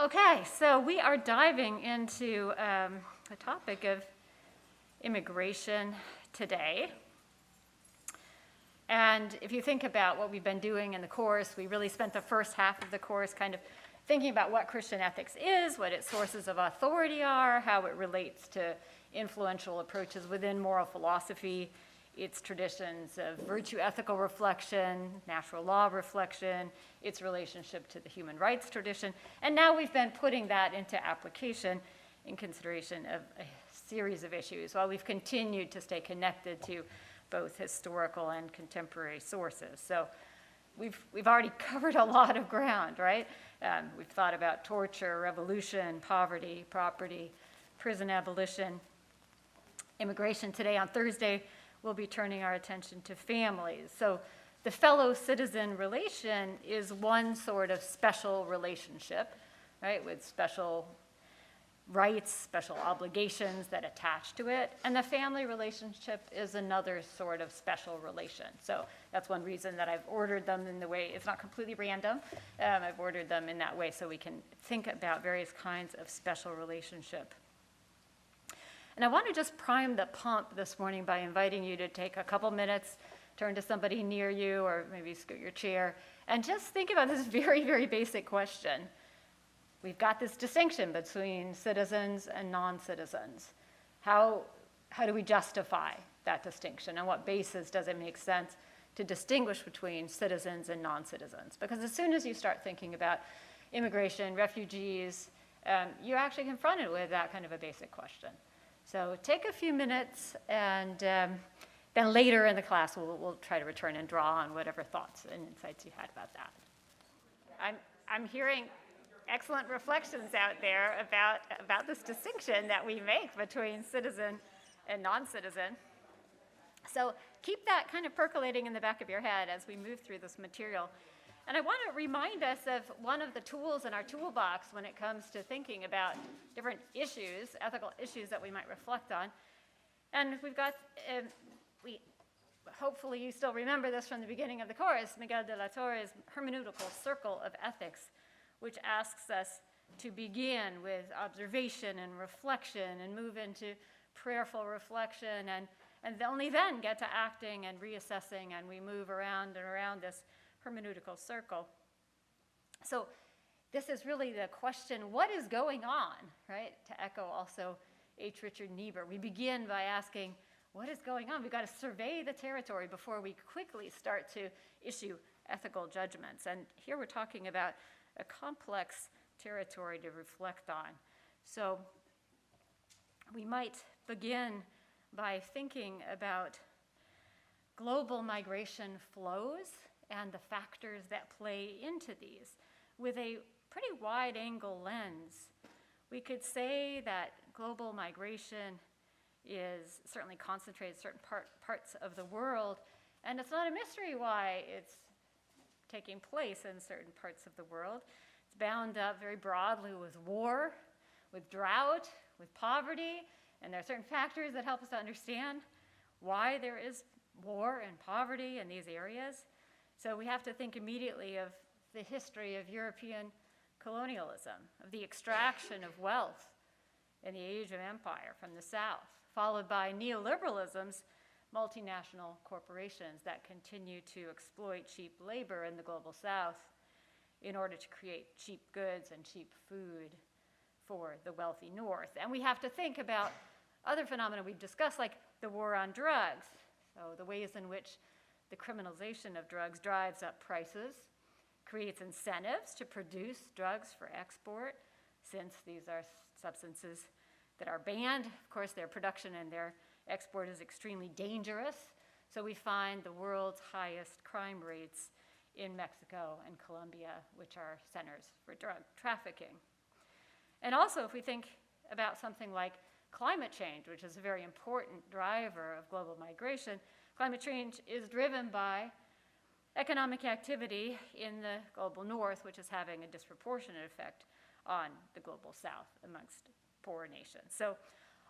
Okay, so we are diving into the topic of immigration today. And if you think about what we've been doing in the course, we really spent the first half of the course kind of thinking about what Christian ethics is, what its sources of authority are, how it relates to influential approaches within moral philosophy, its traditions of virtue ethical reflection, natural law reflection, its relationship to the human rights tradition. And now we've been putting that into application in consideration of a series of issues while we've continued to stay connected to both historical and contemporary sources. So we've already covered a lot of ground, right? We've thought about torture, revolution, poverty, property, prison abolition, immigration. Today on Thursday, we'll be turning our attention to families. So the fellow citizen relation is one sort of special relationship, right, with special rights, special obligations that attach to it. And the family relationship is another sort of special relation. So that's one reason that I've ordered them in the way, it's not completely random. I've ordered them in that way so we can think about various kinds of special relationship. And I want to just prime the pump this morning by inviting you to take a couple minutes, turn to somebody near you, or maybe scoot your chair, and just think about this very, very basic question. We've got this distinction between citizens and non-citizens. How do we justify that distinction? On what basis does it make sense to distinguish between citizens and non-citizens? Because as soon as you start thinking about immigration, refugees, you're actually confronted with that kind of a basic question. So take a few minutes, and then later in the class, we'll try to return and draw on whatever thoughts and insights you had about that. I'm hearing excellent reflections out there about this distinction that we make between citizen and non-citizen. So keep that kind of percolating in the back of your head as we move through this material. And I want to remind us of one of the tools in our toolbox when it comes to thinking about different issues, ethical issues that we might reflect on. And we've got, hopefully you still remember this from the beginning of the course, Miguel de la Torre's hermeneutical circle of ethics, which asks us to begin with observation and reflection and move into prayerful reflection and only then get to acting and reassessing, and we move around and around this hermeneutical circle. So this is really the question, what is going on, right? To echo also H. Richard Niebuhr. We begin by asking, what is going on? We've got to survey the territory before we quickly start to issue ethical judgments. And here we're talking about a complex territory to reflect on. So we might begin by thinking about global migration flows and the factors that play into these with a pretty wide-angle lens. We could say that global migration is certainly concentrated in certain parts of the world, and it's not a mystery why it's taking place in certain parts of the world. It's bound up very broadly with war, with drought, with poverty, and there are certain factors that help us to understand why there is war and poverty in these areas. So we have to think immediately of the history of European colonialism, of the extraction of wealth in the age of empire from the South, followed by neoliberalism's multinational corporations that continue to exploit cheap labor in the global South in order to create cheap goods and cheap food for the wealthy North. And we have to think about other phenomena we've discussed, like the war on drugs, so the ways in which the criminalization of drugs drives up prices, creates incentives to produce drugs for export, since these are substances that are banned. Of course, their production and their export is extremely dangerous. So we find the world's highest crime rates in Mexico and Colombia, which are centers for drug trafficking. And also, if we think about something like climate change, which is a very important driver of global migration, climate change is driven by economic activity in the global North, which is having a disproportionate effect on the global South amongst poorer nations. So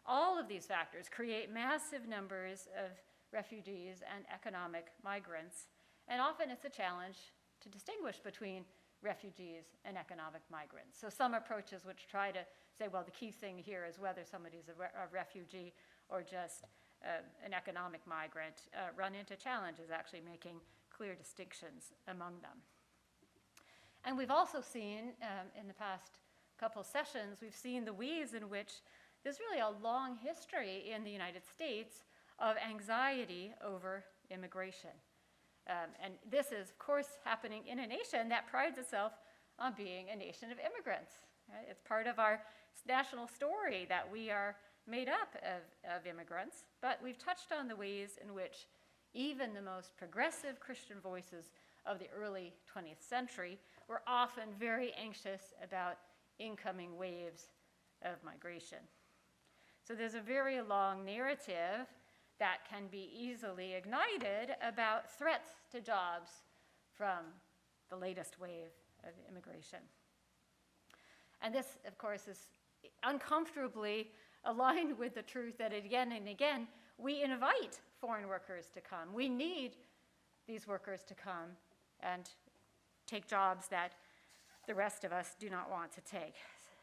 all of these factors create massive numbers of refugees and economic migrants, and often it's a challenge to distinguish between refugees and economic migrants. So some approaches which try to say, well, the key thing here is whether somebody's a refugee or just an economic migrant, run into challenges actually making clear distinctions among them. And we've also seen in the past couple sessions, we've seen the ways in which there's really a long history in the United States of anxiety over immigration. And this is, of course, happening in a nation that prides itself on being a nation of immigrants. Right? It's part of our national story that we are made up of immigrants, but we've touched on the ways in which even the most progressive Christian voices of the early 20th century were often very anxious about incoming waves of migration. So there's a very long narrative that can be easily ignited about threats to jobs from the latest wave of immigration. And this, of course, is uncomfortably aligned with the truth that again and again, we invite foreign workers to come. We need these workers to come and take jobs that the rest of us do not want to take.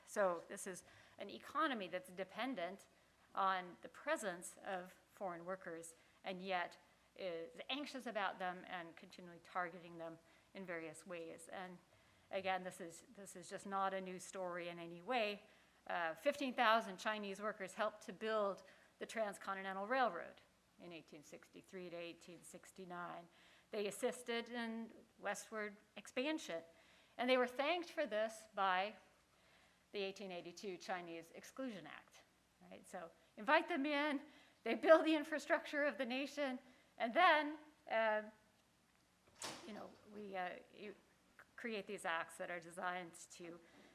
So this is an economy that's dependent on the presence of foreign workers and yet is anxious about them and continually targeting them in various ways. And again, this is just not a new story in any way. 15,000 Chinese workers helped to build the Transcontinental Railroad in 1863 to 1869. They assisted in westward expansion, and they were thanked for this by the 1882 Chinese Exclusion Act. Right? So invite them in, they build the infrastructure of the nation, and then you create these acts that are designed to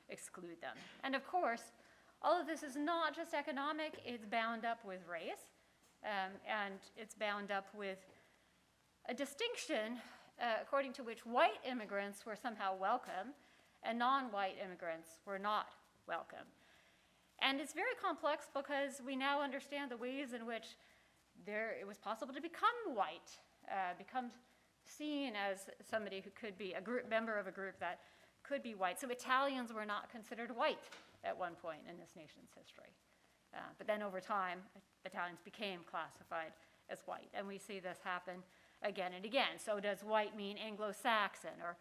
exclude them. And of course, all of this is not just economic, it's bound up with race, and it's bound up with a distinction according to which white immigrants were somehow welcome and non-white immigrants were not welcome. And it's very complex because we now understand the ways in which it was possible to become white, become seen as somebody who could be a member of a group that could be white. So Italians were not considered white at one point in this nation's history. But then over time, Italians became classified as white. And we see this happen again and again. So does white mean Anglo-Saxon? Or,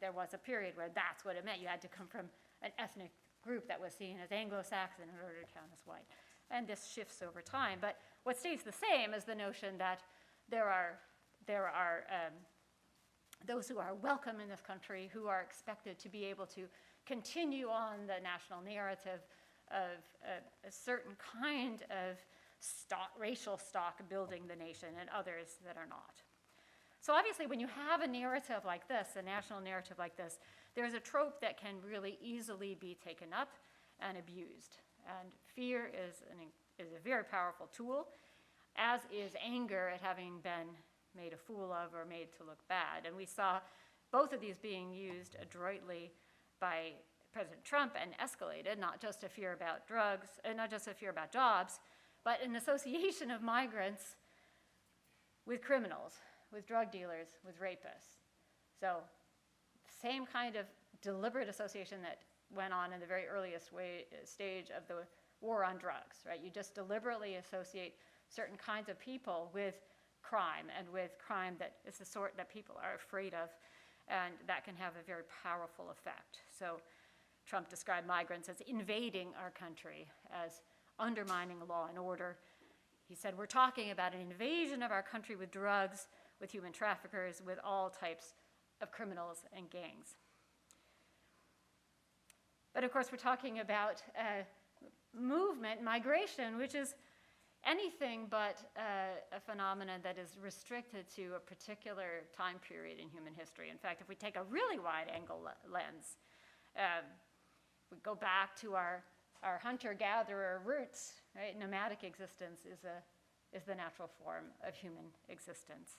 there was a period where that's what it meant. You had to come from an ethnic group that was seen as Anglo-Saxon in order to count as white. And this shifts over time. But what stays the same is the notion that there are those who are welcome in this country, who are expected to be able to continue on the national narrative of a certain kind of racial stock building the nation, and others that are not. So obviously, when you have a narrative like this, a national narrative like this, there's a trope that can really easily be taken up and abused. And fear is a very powerful tool, as is anger at having been made a fool of or made to look bad. And we saw both of these being used adroitly by President Trump and escalated, not just a fear about drugs, not just a fear about jobs, but an association of migrants with criminals, with drug dealers, with rapists. So same kind of deliberate association that went on in the very earliest stage of the war on drugs, right? You just deliberately associate certain kinds of people with crime, and with crime that is the sort that people are afraid of, and that can have a very powerful effect. So Trump described migrants as invading our country, as undermining law and order. He said, we're talking about an invasion of our country with drugs, with human traffickers, with all types of criminals and gangs. But of course, we're talking about movement, migration, which is anything but a phenomenon that is restricted to a particular time period in human history. In fact, if we take a really wide-angle lens, we go back to our hunter-gatherer roots, right? Nomadic existence is the natural form of human existence.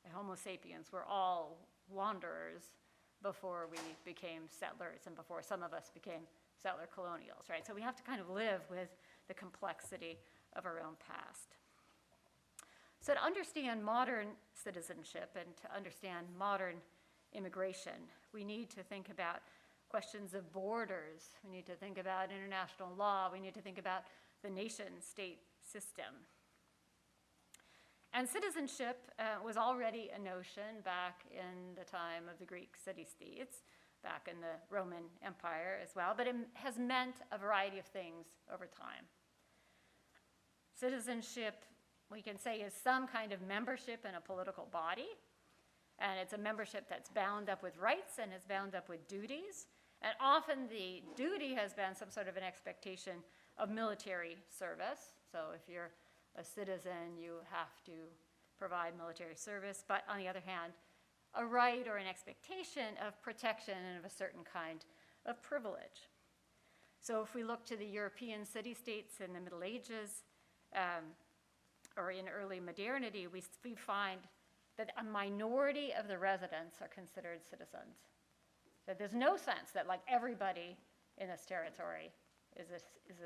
And Homo sapiens were all wanderers before we became settlers and before some of us became settler colonials, right? So we have to kind of live with the complexity of our own past. So to understand modern citizenship and to understand modern immigration. We need to think about questions of borders. We need to think about international law. We need to think about the nation-state system. And citizenship was already a notion back in the time of the Greek city-states, back in the Roman Empire as well, but it has meant a variety of things over time. Citizenship, we can say, is some kind of membership in a political body, and it's a membership that's bound up with rights and is bound up with duties, and often the duty has been some sort of an expectation of military service. So if you're a citizen, you have to provide military service, but on the other hand, a right or an expectation of protection and of a certain kind of privilege. So if we look to the European city-states in the Middle Ages, or in early modernity, we find that a minority of the residents are considered citizens. That there's no sense that like everybody in this territory is a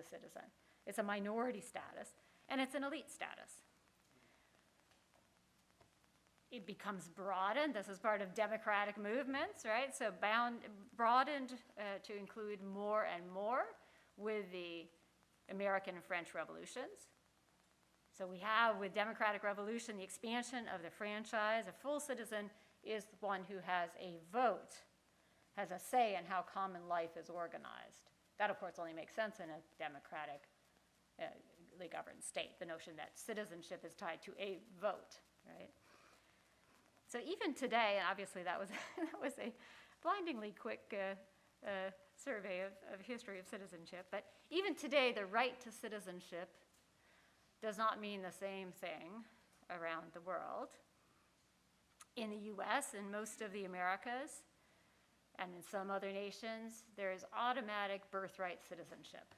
citizen. It's a minority status, and it's an elite status. It becomes broadened. This is part of democratic movements, right? So broadened to include more and more with the American and French revolutions. So we have, with democratic revolution, the expansion of the franchise. A full citizen is one who has a vote, has a say in how common life is organized. That, of course, only makes sense in a democratically governed state, the notion that citizenship is tied to a vote, right? So even today, and obviously that was a blindingly quick survey of history of citizenship, but even today, the right to citizenship does not mean the same thing around the world. In the US and most of the Americas, and in some other nations, there is automatic birthright citizenship.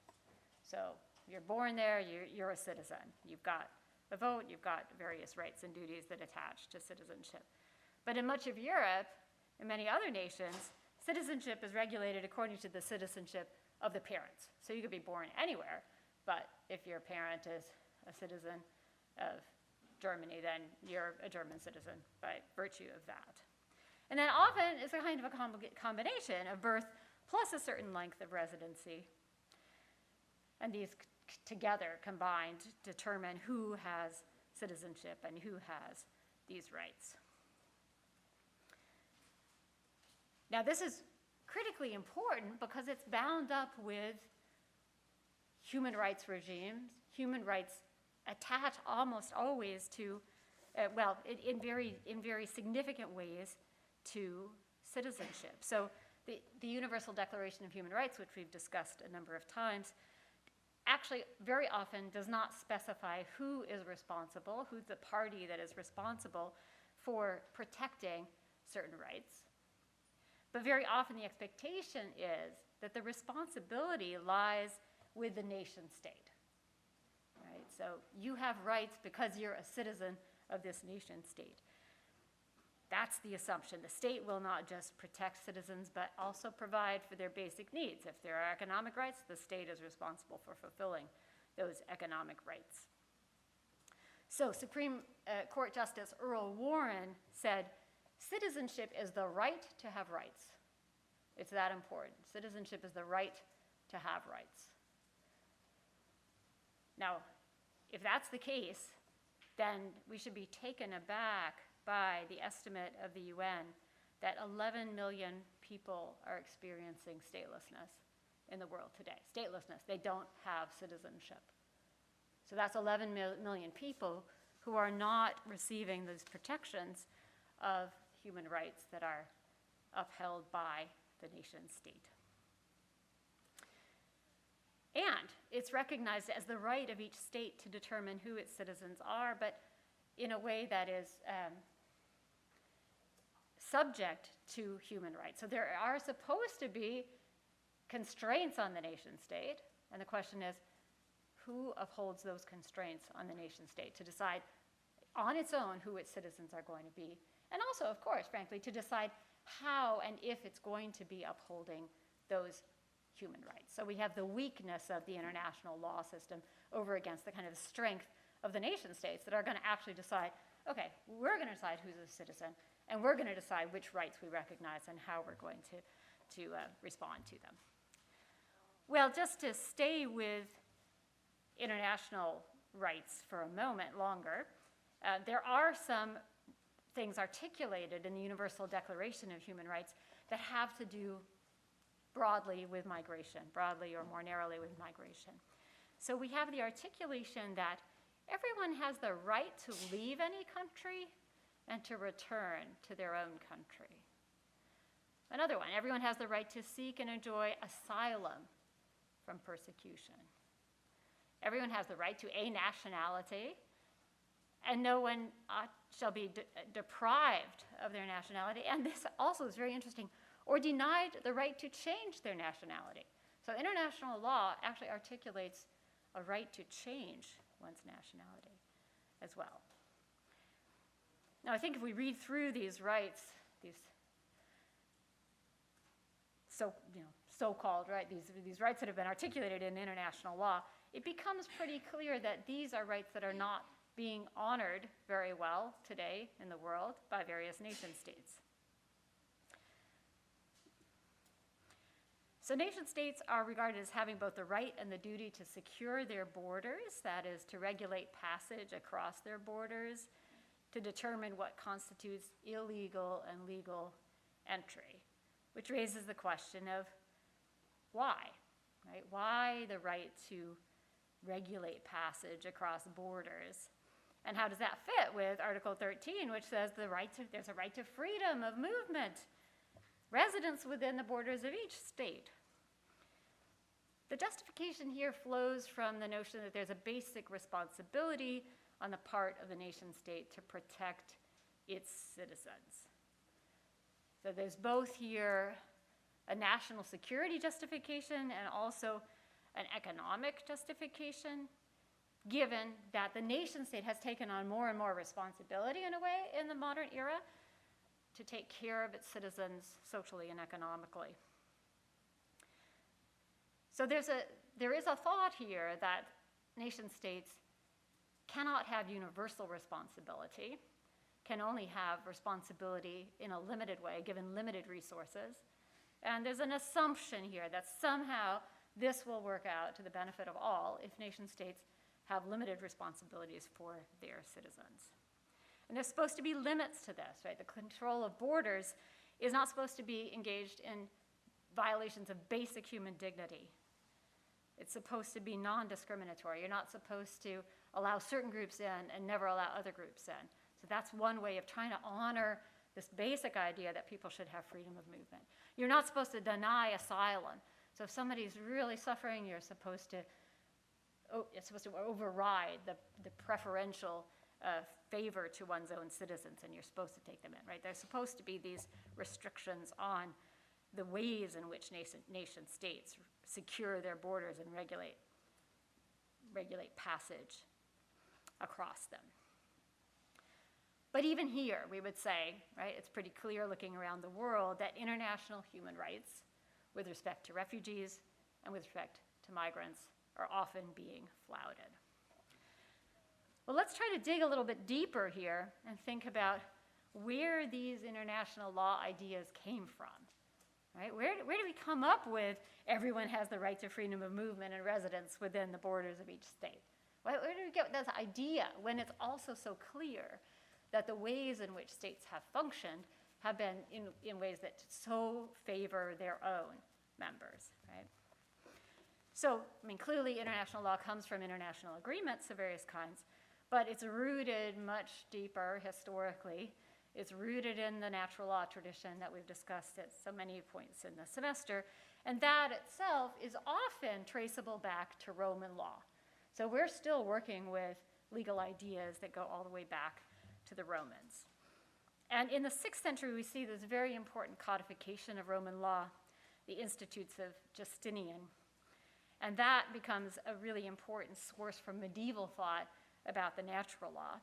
So you're born there, you're a citizen. You've got a vote, you've got various rights and duties that attach to citizenship. But in much of Europe, and many other nations, citizenship is regulated according to the citizenship of the parents. So you could be born anywhere, but if your parent is a citizen of Germany, then you're a German citizen by virtue of that. And then often it's a kind of a combination of birth plus a certain length of residency. And these together combined determine who has citizenship and who has these rights. Now this is critically important because it's bound up with human rights regimes. Human rights attach almost always to, in very significant ways, to citizenship. So the Universal Declaration of Human Rights, which we've discussed a number of times, actually very often does not specify who is responsible, who's the party that is responsible for protecting certain rights. But very often the expectation is that the responsibility lies with the nation state. Right? So you have rights because you're a citizen of this nation state. That's the assumption. The state will not just protect citizens, but also provide for their basic needs. If there are economic rights, the state is responsible for fulfilling those economic rights. So Supreme Court Justice Earl Warren said, citizenship is the right to have rights. It's that important. Citizenship is the right to have rights. Now, if that's the case, then we should be taken aback by the estimate of the UN that 11 million people are experiencing statelessness in the world today. Statelessness, they don't have citizenship. So that's 11 million people who are not receiving those protections of human rights that are upheld by the nation state. And it's recognized as the right of each state to determine who its citizens are, but in a way that is subject to human rights. So there are supposed to be constraints on the nation state, and the question is, who upholds those constraints on the nation state to decide on its own who its citizens are going to be? And also, of course, frankly, to decide how and if it's going to be upholding those human rights. So we have the weakness of the international law system over against the kind of strength of the nation states that are going to actually decide, okay, we're going to decide who's a citizen, And we're going to decide which rights we recognize and how we're going to respond to them. Well, just to stay with international rights for a moment longer, there are some things articulated in the Universal Declaration of Human Rights that have to do broadly with migration, broadly or more narrowly with migration. So we have the articulation that everyone has the right to leave any country and to return to their own country. Another one, everyone has the right to seek and enjoy asylum from persecution. Everyone has the right to a nationality, and no one shall be deprived of their nationality. And this also is very interesting, or denied the right to change their nationality. So international law actually articulates a right to change one's nationality as well. Now, I think if we read through these rights, these so-called, right, these rights that have been articulated in international law, it becomes pretty clear that these are rights that are not being honored very well today in the world by various nation states. So nation states are regarded as having both the right and the duty to secure their borders, that is, to regulate passage across their borders, to determine what constitutes illegal and legal entry, which raises the question of why, right? Why the right to regulate passage across borders? And how does that fit with Article 13, which says there's a right to freedom of movement, residence within the borders of each state? The justification here flows from the notion that there's a basic responsibility on the part of the nation state to protect its citizens. So there's both here a national security justification and also an economic justification, given that the nation state has taken on more and more responsibility in a way in the modern era to take care of its citizens socially and economically. So there is a thought here that nation states cannot have universal responsibility, can only have responsibility in a limited way, given limited resources. And there's an assumption here that somehow this will work out to the benefit of all if nation states have limited responsibilities for their citizens. And there's supposed to be limits to this, right? The control of borders is not supposed to be engaged in violations of basic human dignity. It's supposed to be non-discriminatory. You're not supposed to allow certain groups in and never allow other groups in. So that's one way of trying to honor this basic idea that people should have freedom of movement. You're not supposed to deny asylum. So if somebody's really suffering, it's supposed to override the preferential favor to one's own citizens, and you're supposed to take them in, right? There's supposed to be these restrictions on the ways in which nation states secure their borders and regulate passage across them. But even here, we would say, right, it's pretty clear looking around the world that international human rights with respect to refugees and with respect to migrants are often being flouted. Well, let's try to dig a little bit deeper here and think about where these international law ideas came from. Right? Where do we come up with everyone has the right to freedom of movement and residence within the borders of each state? Where do we get this idea when it's also so clear that the ways in which states have functioned have been in ways that so favor their own members, right? So, I mean, clearly international law comes from international agreements of various kinds, but it's rooted much deeper historically. It's rooted in the natural law tradition that we've discussed at so many points in the semester, and that itself is often traceable back to Roman law. So we're still working with legal ideas that go all the way back to the Romans. And in the 6th century, we see this very important codification of Roman law, the Institutes of Justinian. And that becomes a really important source for medieval thought about the natural law.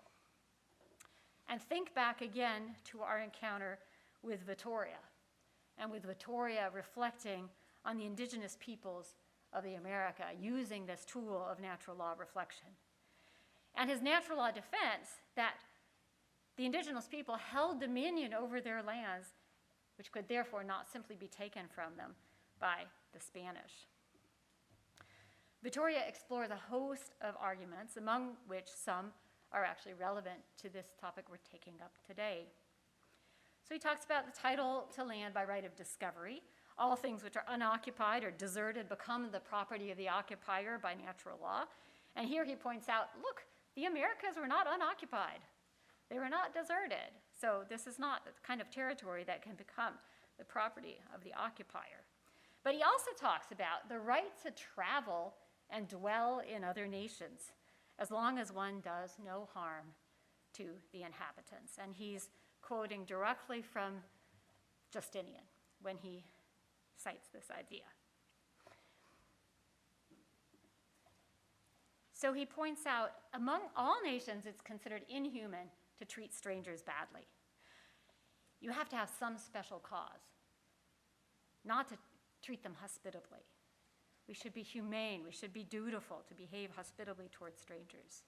And think back again to our encounter with Vittoria, and with Vittoria reflecting on the indigenous peoples of the America using this tool of natural law reflection. And his natural law defense that The indigenous people held dominion over their lands, which could therefore not simply be taken from them by the Spanish. Vittoria explores a host of arguments, among which some are actually relevant to this topic we're taking up today. So he talks about the title to land by right of discovery. All things which are unoccupied or deserted become the property of the occupier by natural law. And here he points out, look, the Americas were not unoccupied. They were not deserted. So this is not the kind of territory that can become the property of the occupier. But he also talks about the right to travel and dwell in other nations, as long as one does no harm to the inhabitants. And he's quoting directly from Justinian when he cites this idea. So he points out, among all nations, it's considered inhuman to treat strangers badly. You have to have some special cause, not to treat them hospitably. We should be humane, we should be dutiful to behave hospitably towards strangers.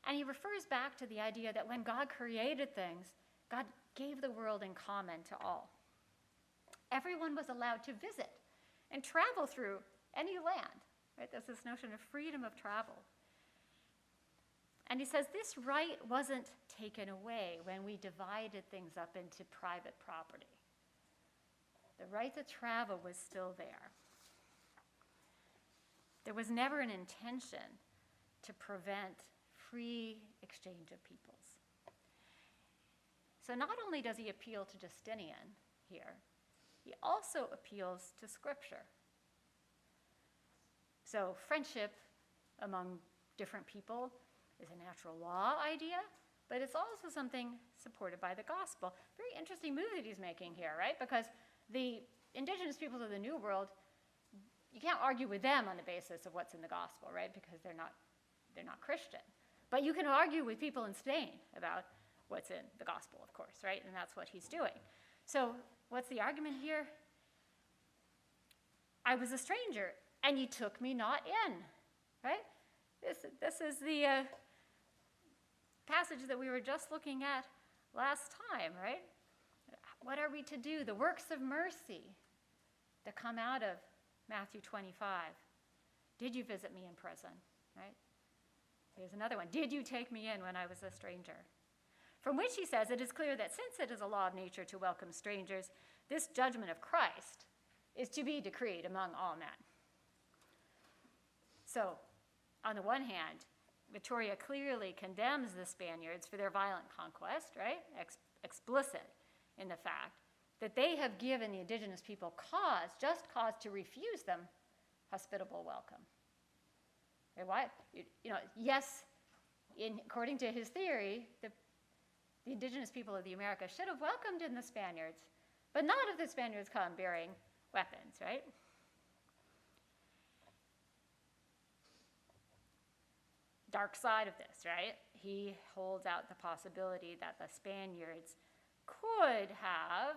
And he refers back to the idea that when God created things, God gave the world in common to all. Everyone was allowed to visit and travel through any land. Right? There's this notion of freedom of travel. And he says this right wasn't taken away when we divided things up into private property. The right to travel was still there. There was never an intention to prevent free exchange of peoples. So not only does he appeal to Justinian here, he also appeals to Scripture. So friendship among different people is a natural law idea, but it's also something supported by the gospel. Very interesting move that he's making here, right? Because the indigenous peoples of the New World, you can't argue with them on the basis of what's in the gospel, right? Because they're not Christian. But you can argue with people in Spain about what's in the gospel, of course, right? And that's what he's doing. So what's the argument here? I was a stranger, and you took me not in, right? This is the passage that we were just looking at last time, right? What are we to do? The works of mercy that come out of Matthew 25. Did you visit me in prison, right? Here's another one. Did you take me in when I was a stranger? From which he says, it is clear that since it is a law of nature to welcome strangers, this judgment of Christ is to be decreed among all men. So, on the one hand, Vittoria clearly condemns the Spaniards for their violent conquest, right? Explicit in the fact that they have given the indigenous people just cause to refuse them hospitable welcome. Okay, why? Yes, according to his theory, the indigenous people of the Americas should have welcomed in the Spaniards, but not if the Spaniards come bearing weapons, right? Dark side of this, right? He holds out the possibility that the Spaniards could have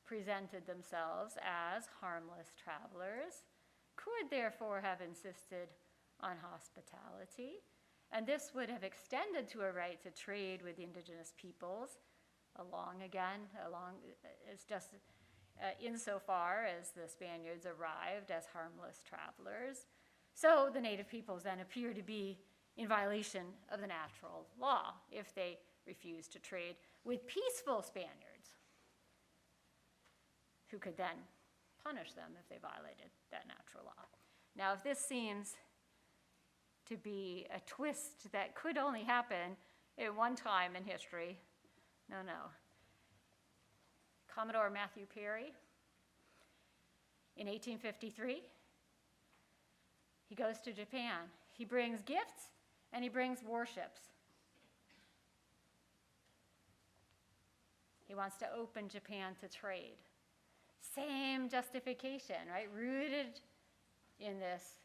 presented themselves as harmless travelers, could therefore have insisted on hospitality, and this would have extended to a right to trade with the indigenous peoples, insofar as the Spaniards arrived as harmless travelers. So the native peoples then appear to be in violation of the natural law if they refuse to trade with peaceful Spaniards, who could then punish them if they violated that natural law. Now, if this seems to be a twist that could only happen at one time in history, no. Commodore Matthew Perry, in 1853, he goes to Japan. He brings gifts and he brings warships. He wants to open Japan to trade. Same justification, right? Rooted in this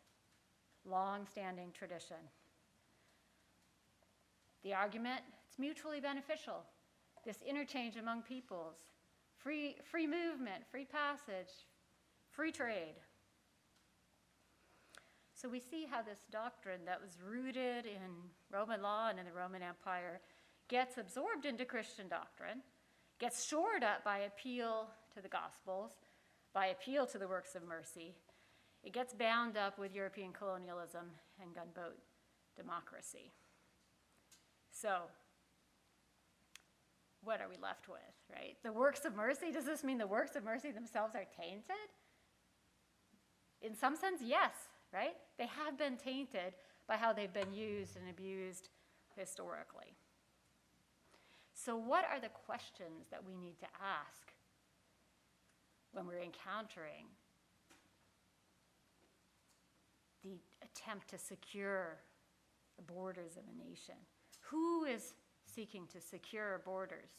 long-standing tradition. The argument, it's mutually beneficial. This interchange among peoples, free movement, free passage, free trade. So we see how this doctrine that was rooted in Roman law and in the Roman Empire gets absorbed into Christian doctrine, gets shored up by appeal to the Gospels, by appeal to the works of mercy. It gets bound up with European colonialism and gunboat democracy. So, what are we left with, right? The works of mercy, does this mean the works of mercy themselves are tainted? In some sense, yes, right? They have been tainted by how they've been used and abused historically. So what are the questions that we need to ask when we're encountering the attempt to secure the borders of a nation? Who is seeking to secure borders?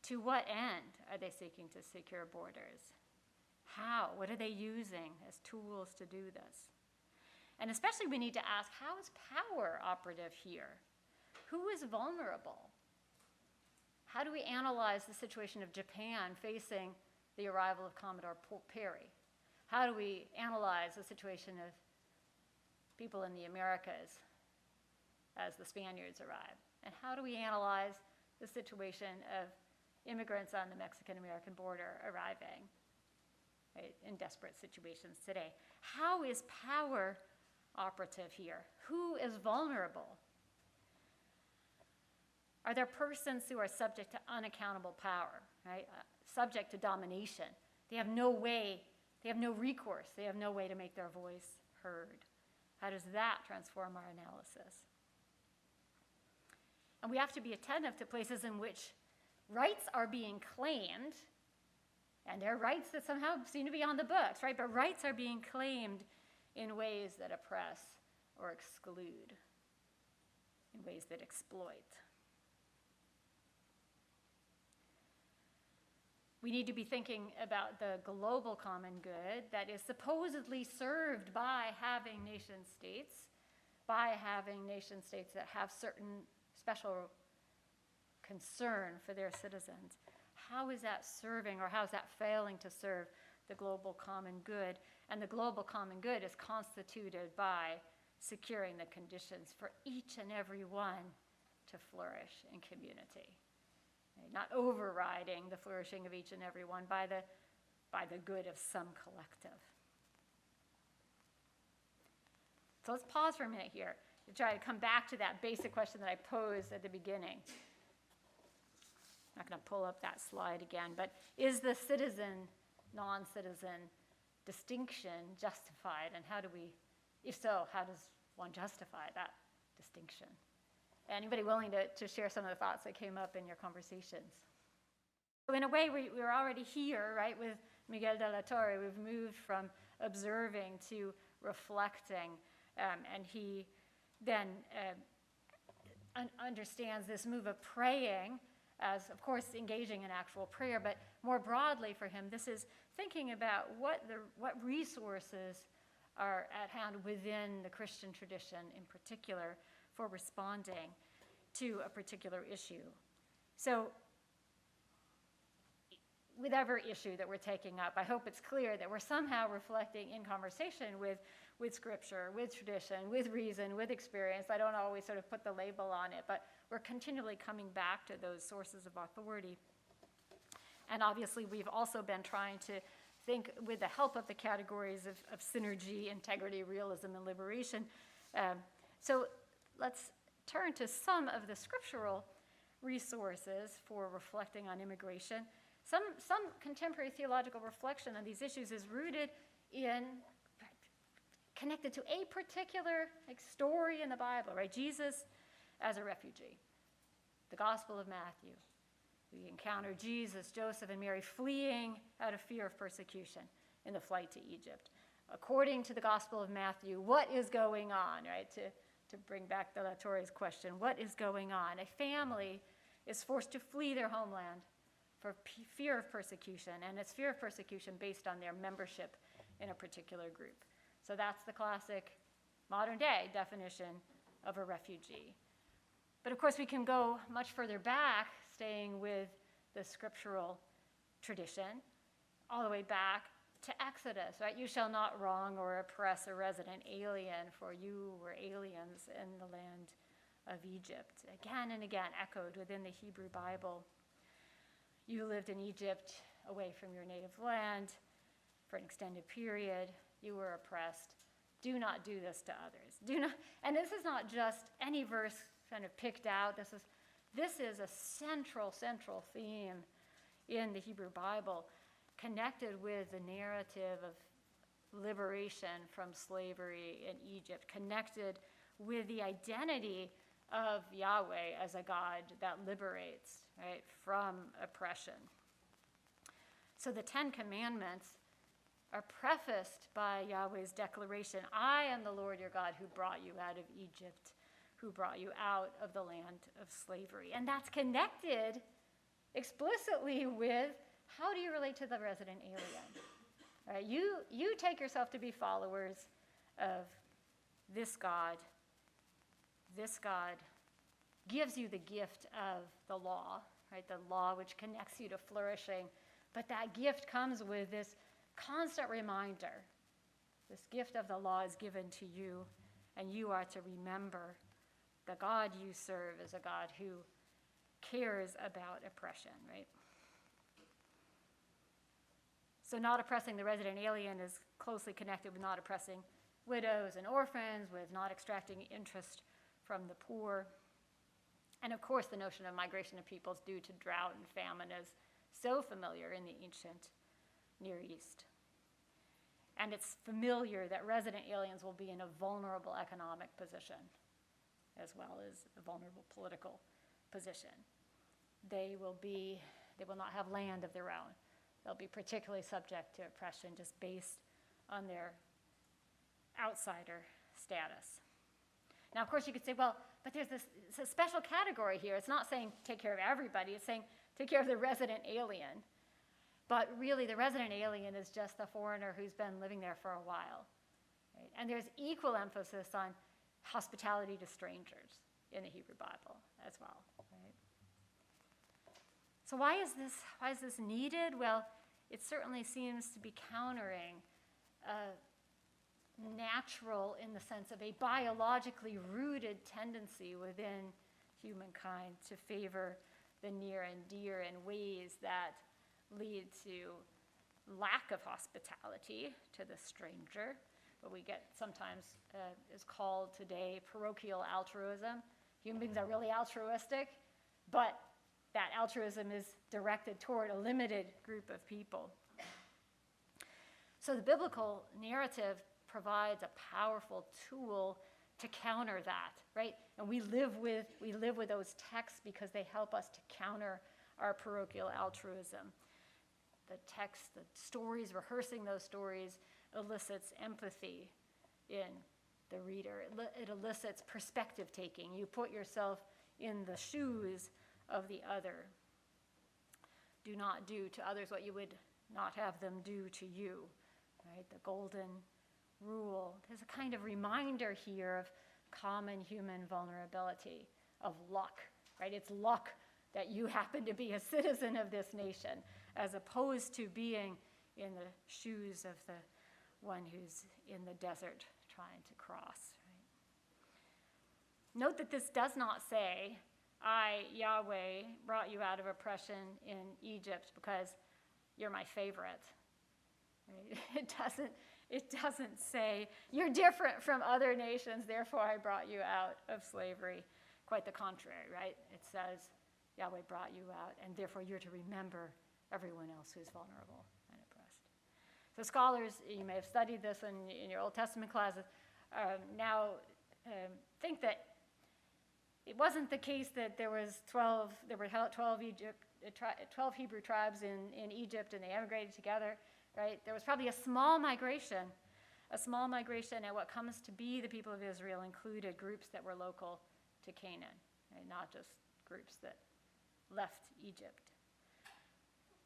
To what end are they seeking to secure borders? How? What are they using as tools to do this? And especially we need to ask, how is power operative here? Who is vulnerable? How do we analyze the situation of Japan facing the arrival of Commodore Perry? How do we analyze the situation of people in the Americas as the Spaniards arrive? And how do we analyze the situation of immigrants on the Mexican-American border arriving, right, in desperate situations today? How is power operative here? Who is vulnerable? Are there persons who are subject to unaccountable power, right? Subject to domination? They have no way, they have no recourse, they have no way to make their voice heard. How does that transform our analysis? And we have to be attentive to places in which rights are being claimed, and they're rights that somehow seem to be on the books, right? But rights are being claimed in ways that oppress or exclude, in ways that exploit. We need to be thinking about the global common good that is supposedly served by having nation states that have certain special concern for their citizens. How is that serving, or how is that failing to serve the global common good? And the global common good is constituted by securing the conditions for each and every one to flourish in community. Not overriding the flourishing of each and every one by the good of some collective. So let's pause for a minute here to try to come back to that basic question that I posed at the beginning. I'm not going to pull up that slide again, but is the citizen, non-citizen distinction justified? And how do we, if so, how does one justify that distinction? Anybody willing to share some of the thoughts that came up in your conversations? So in a way, we're already here, right, with Miguel de la Torre. We've moved from observing to reflecting, and he then understands this move of praying as, of course, engaging in actual prayer, but more broadly for him, this is thinking about what resources are at hand within the Christian tradition in particular for responding to a particular issue. So with every issue that we're taking up, I hope it's clear that we're somehow reflecting in conversation with Scripture, with tradition, with reason, with experience. I don't always sort of put the label on it, but we're continually coming back to those sources of authority. And obviously, we've also been trying to think with the help of the categories of synergy, integrity, realism, and liberation. So let's turn to some of the scriptural resources for reflecting on immigration. Some contemporary theological reflection on these issues is rooted in, connected to a particular story in the Bible, right? Jesus as a refugee. The Gospel of Matthew. We encounter Jesus, Joseph, and Mary fleeing out of fear of persecution in the flight to Egypt. According to the Gospel of Matthew, what is going on, right? To bring back de la Torre's question, what is going on? A family is forced to flee their homeland for fear of persecution, and it's fear of persecution based on their membership in a particular group. So that's the classic modern day definition of a refugee. But of course we can go much further back, staying with the scriptural tradition, all the way back to Exodus, right? You shall not wrong or oppress a resident alien, for you were aliens in the land of Egypt. Again and again echoed within the Hebrew Bible. You lived in Egypt away from your native land for an extended period. You were oppressed. Do not do this to others. Do not, and this is not just any verse kind of picked out. This is a central theme in the Hebrew Bible, connected with the narrative of liberation from slavery in Egypt, connected with the identity of Yahweh as a God that liberates, right, from oppression. So the 10 Commandments are prefaced by Yahweh's declaration, I am the Lord your God who brought you out of Egypt, who brought you out of the land of slavery. And that's connected explicitly with how do you relate to the resident alien? Right? You take yourself to be followers of this God. This God gives you the gift of the law, right? The law which connects you to flourishing. But that gift comes with this constant reminder. This gift of the law is given to you, and you are to remember the God you serve is a God who cares about oppression, right? So not oppressing the resident alien is closely connected with not oppressing widows and orphans, with not extracting interest from the poor. And of course, the notion of migration of peoples due to drought and famine is so familiar in the ancient Near East. And it's familiar that resident aliens will be in a vulnerable economic position as well as a vulnerable political position. They will not have land of their own. They'll be particularly subject to oppression just based on their outsider status. Now, of course, you could say, well, but it's a special category here. It's not saying take care of everybody. It's saying take care of the resident alien. But really, the resident alien is just the foreigner who's been living there for a while. Right? And there's equal emphasis on hospitality to strangers in the Hebrew Bible as well. Right? So why is this needed? Well, it certainly seems to be countering natural, in the sense of a biologically rooted tendency within humankind to favor the near and dear in ways that lead to lack of hospitality to the stranger. What we get sometimes is called today parochial altruism. Human beings are really altruistic, but that altruism is directed toward a limited group of people. So the biblical narrative provides a powerful tool to counter that, right? And we live with those texts because they help us to counter our parochial altruism. The text, the stories, rehearsing those stories elicits empathy in the reader. It elicits perspective taking. You put yourself in the shoes of the other. Do not do to others what you would not have them do to you, right? The golden rule. There's a kind of reminder here of common human vulnerability, of luck, right? It's luck that you happen to be a citizen of this nation, as opposed to being in the shoes of the one who's in the desert trying to cross. Right? Note that this does not say, I, Yahweh, brought you out of oppression in Egypt because you're my favorite. Right? It doesn't say, you're different from other nations, therefore I brought you out of slavery. Quite the contrary, right? It says, Yahweh brought you out, and therefore you're to remember everyone else who's vulnerable and oppressed. So scholars, you may have studied this in your Old Testament classes, think that it wasn't the case that there were 12 Hebrew tribes in Egypt and they emigrated together, right? There was probably a small migration, and what comes to be the people of Israel included groups that were local to Canaan, right? Not just groups that left Egypt.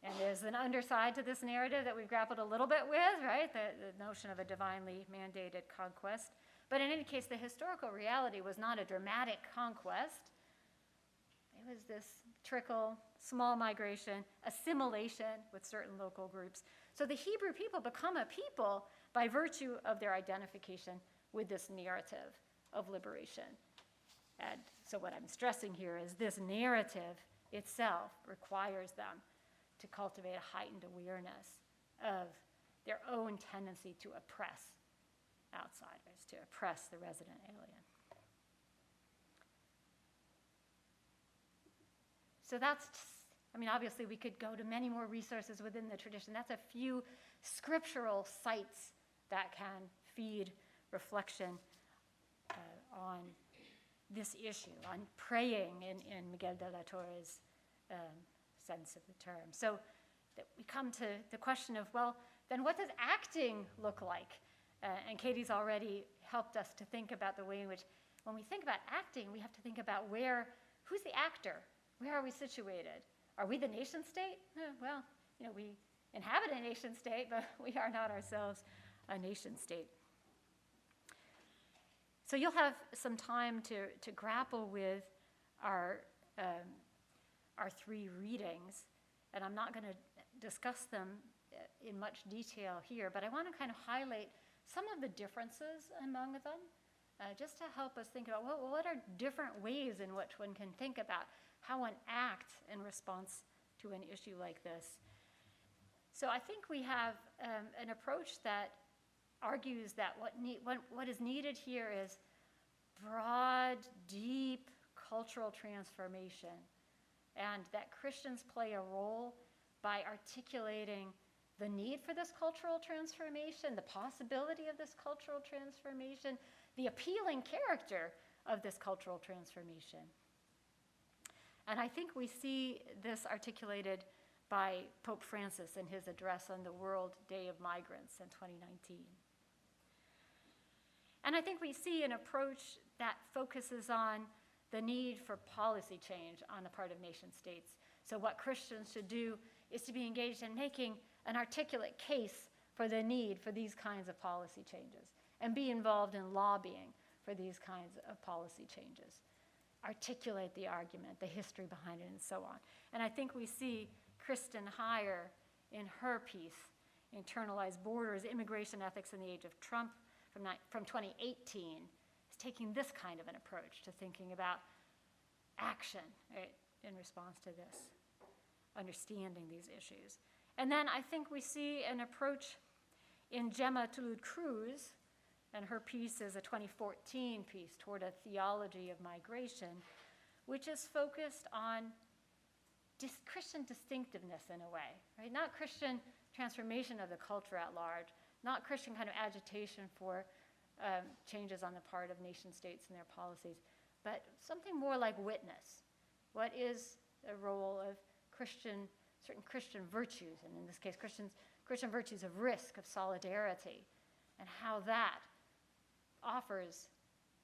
And there's an underside to this narrative that we've grappled a little bit with, right? The notion of a divinely mandated conquest. But in any case, the historical reality was not a dramatic conquest. It was this trickle, small migration, assimilation with certain local groups. So the Hebrew people become a people by virtue of their identification with this narrative of liberation. And so what I'm stressing here is this narrative itself requires them to cultivate a heightened awareness of their own tendency to oppress outsiders, to oppress the resident alien. So that's, obviously we could go to many more resources within the tradition. That's a few scriptural sites that can feed reflection on this issue, on praying in Miguel de la Torre's sense of the term. So that we come to the question of, well, then what does acting look like? And Katie's already helped us to think about the way in which, when we think about acting, we have to think about who's the actor? Where are we situated? Are we the nation state? Well, we inhabit a nation state, but we are not ourselves a nation state. So you'll have some time to grapple with our three readings, and I'm not going to discuss them in much detail here, but I want to kind of highlight some of the differences among them, just to help us think about, well, what are different ways in which one can think about how one acts in response to an issue like this. So I think we have an approach that argues that what is needed here is broad, deep cultural transformation, and that Christians play a role by articulating the need for this cultural transformation, the possibility of this cultural transformation, the appealing character of this cultural transformation. And I think we see this articulated by Pope Francis in his address on the World Day of Migrants in 2019. And I think we see an approach that focuses on the need for policy change on the part of nation states. So what Christians should do is to be engaged in making an articulate case for the need for these kinds of policy changes and be involved in lobbying for these kinds of policy changes. Articulate the argument, the history behind it, and so on. And I think we see Kristen Heyer in her piece, Internalized Borders, Immigration Ethics in the Age of Trump, from 2018, is taking this kind of an approach to thinking about action, right, in response to this, understanding these issues. And then I think we see an approach in Gemma Touloud-Cruz, and her piece is a 2014 piece, Toward a Theology of Migration, which is focused on Christian distinctiveness in a way, right? Not Christian transformation of the culture at large, not Christian kind of agitation for changes on the part of nation states and their policies, but something more like witness. What is the role of certain Christian virtues, and in this case, Christian virtues of risk, of solidarity, and how that offers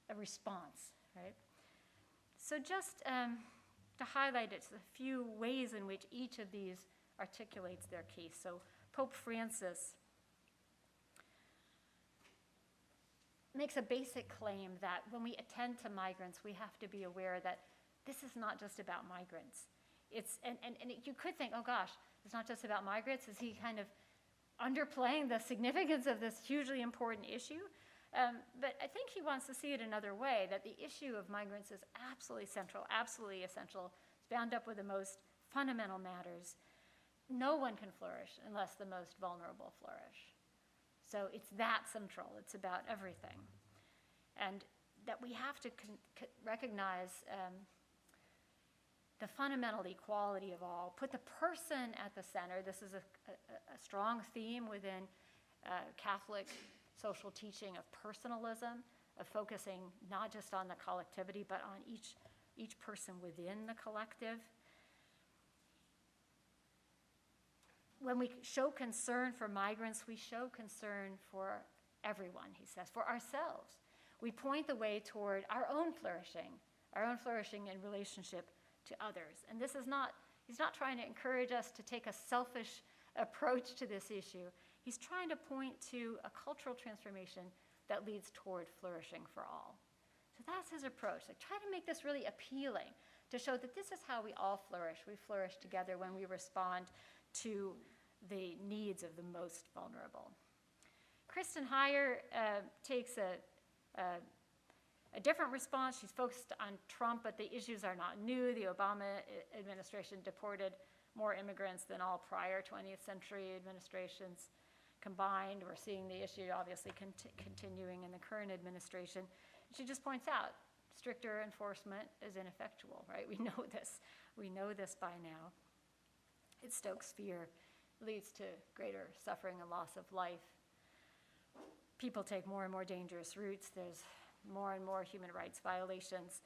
a response, right? So just to highlight it, a few ways in which each of these articulates their case. So Pope Francis makes a basic claim that when we attend to migrants, we have to be aware that this is not just about migrants. And you could think, oh gosh, it's not just about migrants. Is he kind of underplaying the significance of this hugely important issue? But I think he wants to see it another way, that the issue of migrants is absolutely central, absolutely essential. It's bound up with the most fundamental matters. No one can flourish unless the most vulnerable flourish. So it's that central. It's about everything. And that we have to recognize the fundamental equality of all, put the person at the center. This is a strong theme within Catholic social teaching of personalism, of focusing not just on the collectivity, but on each person within the collective. When we show concern for migrants, we show concern for everyone, he says, for ourselves. We point the way toward our own flourishing in relationship to others. And this is not, he's not trying to encourage us to take a selfish approach to this issue. He's trying to point to a cultural transformation that leads toward flourishing for all. So that's his approach. Like, try to make this really appealing to show that this is how we all flourish. We flourish together when we respond to the needs of the most vulnerable. Kristen Heyer takes a different response. She's focused on Trump, but the issues are not new. The Obama administration deported more immigrants than all prior 20th century administrations combined. We're seeing the issue obviously continuing in the current administration. She just points out stricter enforcement is ineffectual, right? We know this. We know this by now. It stokes fear, leads to greater suffering and loss of life. People take more and more dangerous routes. There's more and more human rights violations.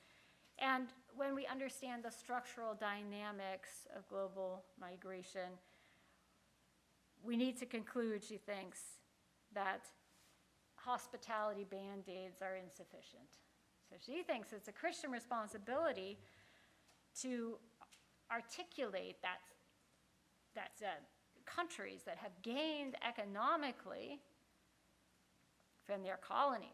And when we understand the structural dynamics of global migration, we need to conclude, she thinks, that hospitality band-aids are insufficient. So she thinks it's a Christian responsibility to articulate that countries that have gained economically from their colonies,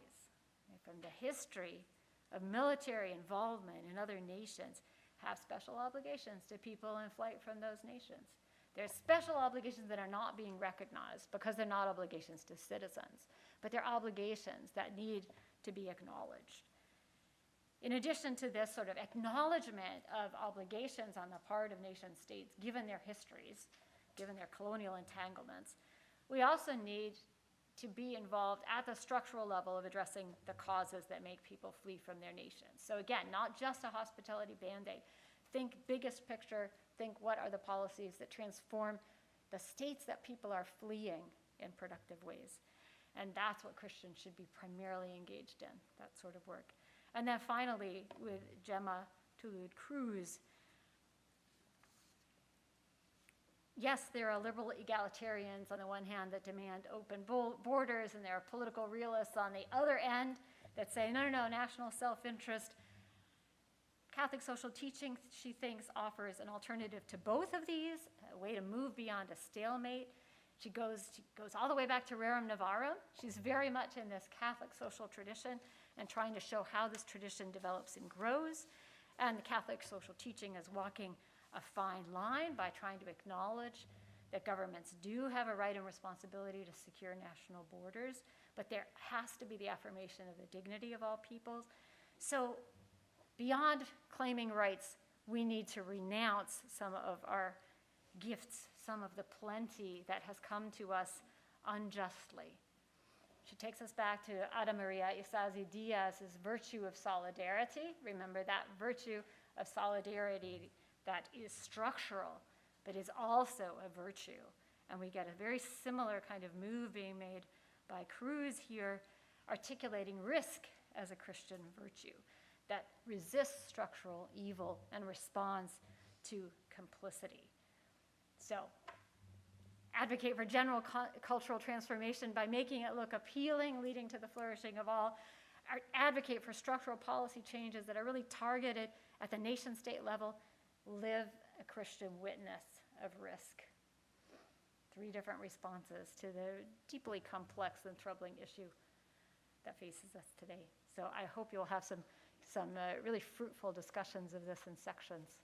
from the history of military involvement in other nations, have special obligations to people in flight from those nations. There's special obligations that are not being recognized because they're not obligations to citizens, but they're obligations that need to be acknowledged. In addition to this sort of acknowledgement of obligations on the part of nation states, given their histories, given their colonial entanglements, we also need to be involved at the structural level of addressing the causes that make people flee from their nations. So again, not just a hospitality band-aid. Think biggest picture, think what are the policies that transform the states that people are fleeing in productive ways. And that's what Christians should be primarily engaged in, that sort of work. And then finally, with Gemma Touloud-Cruz, yes, there are liberal egalitarians on the one hand that demand open borders, and there are political realists on the other end that say, no, national self-interest. Catholic social teaching, she thinks, offers an alternative to both of these, a way to move beyond a stalemate. She goes all the way back to Rerum Novarum. She's very much in this Catholic social tradition and trying to show how this tradition develops and grows. And the Catholic social teaching is walking a fine line by trying to acknowledge that governments do have a right and responsibility to secure national borders, but there has to be the affirmation of the dignity of all peoples. So beyond claiming rights, we need to renounce some of our gifts, some of the plenty that has come to us unjustly. She takes us back to Ada Maria Isazi Diaz's virtue of solidarity. Remember that virtue of solidarity that is structural, but is also a virtue. And we get a very similar kind of move being made by Cruz here, articulating risk as a Christian virtue that resists structural evil and responds to complicity. So, advocate for general cultural transformation by making it look appealing, leading to the flourishing of all. Advocate for structural policy changes that are really targeted at the nation-state level. Live a Christian witness of risk. 3 different responses to the deeply complex and troubling issue that faces us today. So I hope you'll have some really fruitful discussions of this in sections.